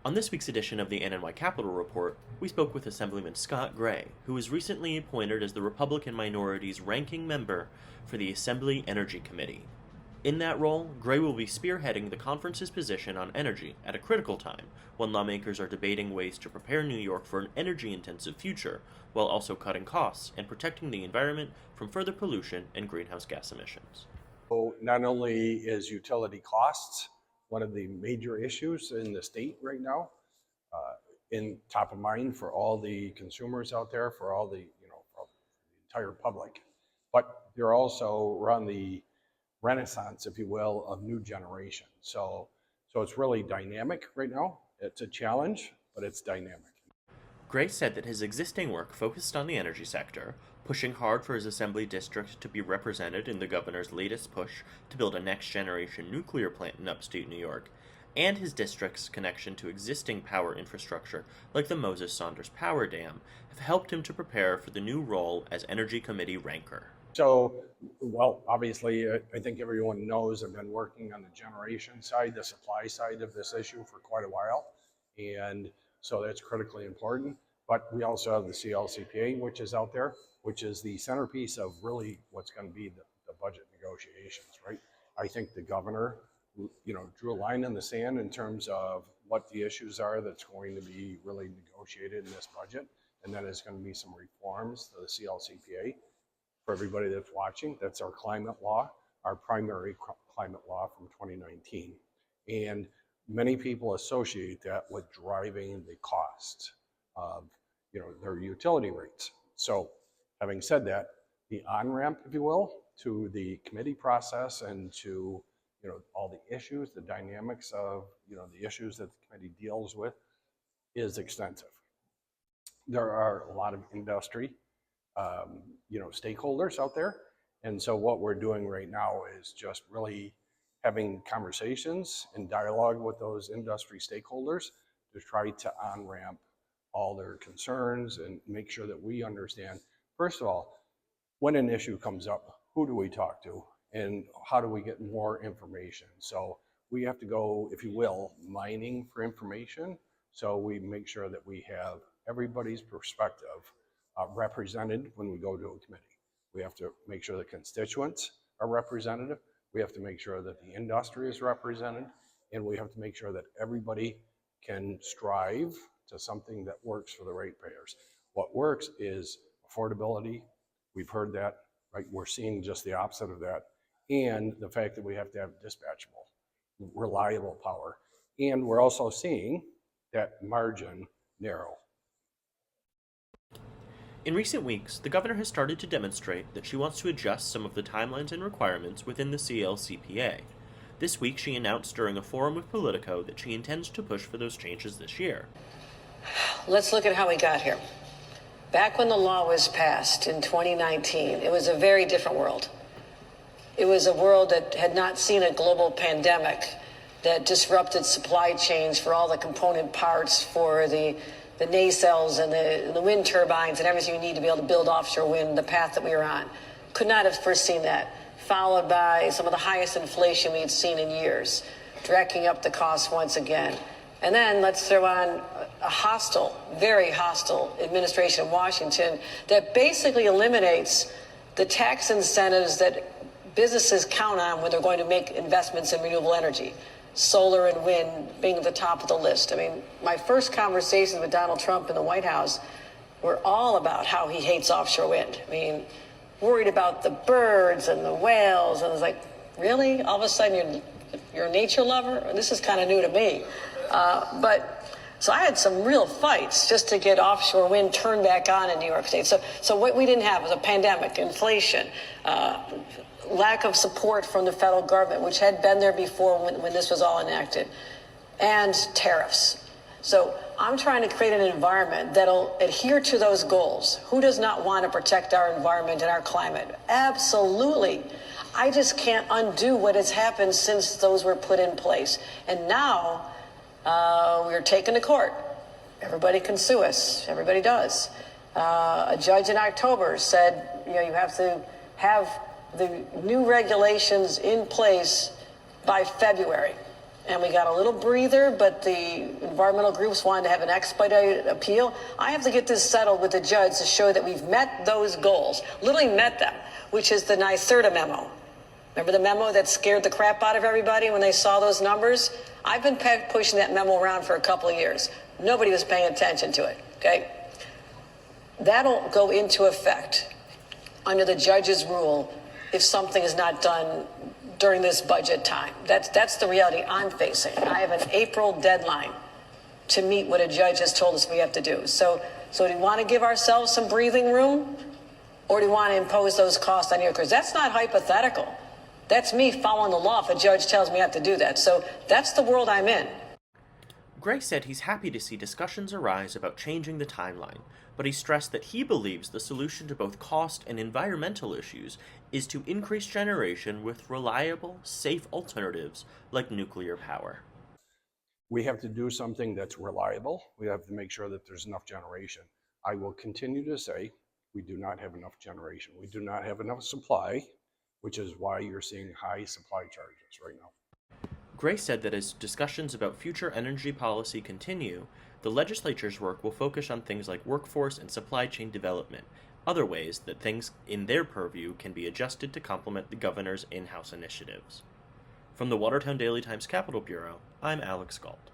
On this week's edition of the NNY Capitol Report, we spoke with Assemblyman Scott A, who was recently appointed as the Republican minority's ranking member for the Assembly Energy Committee. In that role, Gray will be spearheading the conference's position on energy at a critical time when lawmakers are debating ways to prepare New York for an energy-intensive future, while also cutting costs and protecting the environment from further pollution and greenhouse gas emissions. So not only is utility costs one of the major issues in the state right now, in top of mind for all the consumers out there, for all the, for the entire public, but they're also on the renaissance, if you will, of new generation. So it's really dynamic right now. It's a challenge, but it's dynamic. Gray said that his existing work focused on the energy sector, pushing hard for his assembly district to be represented in the governor's latest push to build a next-generation nuclear plant in upstate New York, and his district's connection to existing power infrastructure like the Moses Saunders Power Dam have helped him to prepare for the new role as Energy Committee ranker. So, well, obviously, I think everyone knows I've been working on the generation side, the supply side of this issue for quite a while, and so that's critically important. But we also have the CLCPA, which is out there, which is the centerpiece of really what's going to be the budget negotiations, right? I think the governor, drew a line in the sand in terms of what the issues are that's going to be really negotiated in this budget. And then there's going to be some reforms to the CLCPA. For everybody that's watching, that's our climate law, our primary climate law from 2019. And many people associate that with driving the cost of their utility rates. So having said that, the on-ramp, if you will, to the committee process and to all the issues, the dynamics of the issues that the committee deals with is extensive. There are a lot of industry stakeholders out there. And so what we're doing right now is just really having conversations and dialogue with those industry stakeholders to try to on-ramp all their concerns and make sure that we understand, first of all, when an issue comes up, who do we talk to and how do we get more information? So we have to go, if you will, mining for information. So we make sure that we have everybody's perspective represented when we go to a committee. We have to make sure the constituents are represented. We have to make sure that the industry is represented, and we have to make sure that everybody can strive to something that works for the ratepayers. What works is affordability. We've heard that, right? We're seeing just the opposite of that. And the fact that we have to have dispatchable, reliable power. And we're also seeing that margin narrow. In recent weeks, the governor has started to demonstrate that she wants to adjust some of the timelines and requirements within the CLCPA. This week, she announced during a forum with Politico that she intends to push for those changes this year. Let's look at how we got here. Back when the law was passed in 2019, it was a very different world. It was a world that had not seen a global pandemic that disrupted supply chains for all the component parts for the nacelles and the wind turbines and everything you need to be able to build offshore wind, the path that we were on. Could not have foreseen that. Followed by some of the highest inflation we'd seen in years, directing up the costs once again. And then let's throw on a hostile, very hostile administration in Washington that basically eliminates the tax incentives that businesses count on when they're going to make investments in renewable energy. Solar and wind being at the top of the list. I mean, my first conversations with Donald Trump in the White House were all about how he hates offshore wind. I mean, worried about the birds and the whales. And I was like, really? All of a sudden you're a nature lover? This is kind of new to me. So I had some real fights just to get offshore wind turned back on in New York State. So what we didn't have was a pandemic, inflation, lack of support from the federal government, which had been there before when this was all enacted, and tariffs. So I'm trying to create an environment that'll adhere to those goals. Who does not want to protect our environment and our climate? Absolutely. I just can't undo what has happened since those were put in place. And now we're taken to court. Everybody can sue us. Everybody does. A judge in October said, you have to have the new regulations in place by February. and we got a little breather, but the environmental groups wanted to have an expedited appeal. I have to get this settled with the judge to show that we've met those goals, literally met them, which is the NYSERDA memo. Remember the memo that scared the crap out of everybody when they saw those numbers? I've been pushing that memo around for a couple of years. Nobody was paying attention to it, okay? That'll go into effect under the judge's rule if something is not done during this budget time. That's the reality I'm facing. I have an April deadline to meet what a judge has told us we have to do. So do we want to give ourselves some breathing room, or do we want to impose those costs on you? Because that's not hypothetical. That's me following the law if a judge tells me I have to do that. So that's the world I'm in. Gray said he's happy to see discussions arise about changing the timeline, but he stressed that he believes the solution to both cost and environmental issues is to increase generation with reliable, safe alternatives like nuclear power. We have to do something that's reliable. We have to make sure that there's enough generation. I will continue to say we do not have enough generation. We do not have enough supply, which is why you're seeing high supply charges right now. Gray said that as discussions about future energy policy continue, the legislature's work will focus on things like workforce and supply chain development, other ways that things in their purview can be adjusted to complement the governor's in-house initiatives. From the Watertown Daily Times Capitol Bureau, I'm Alex Gault.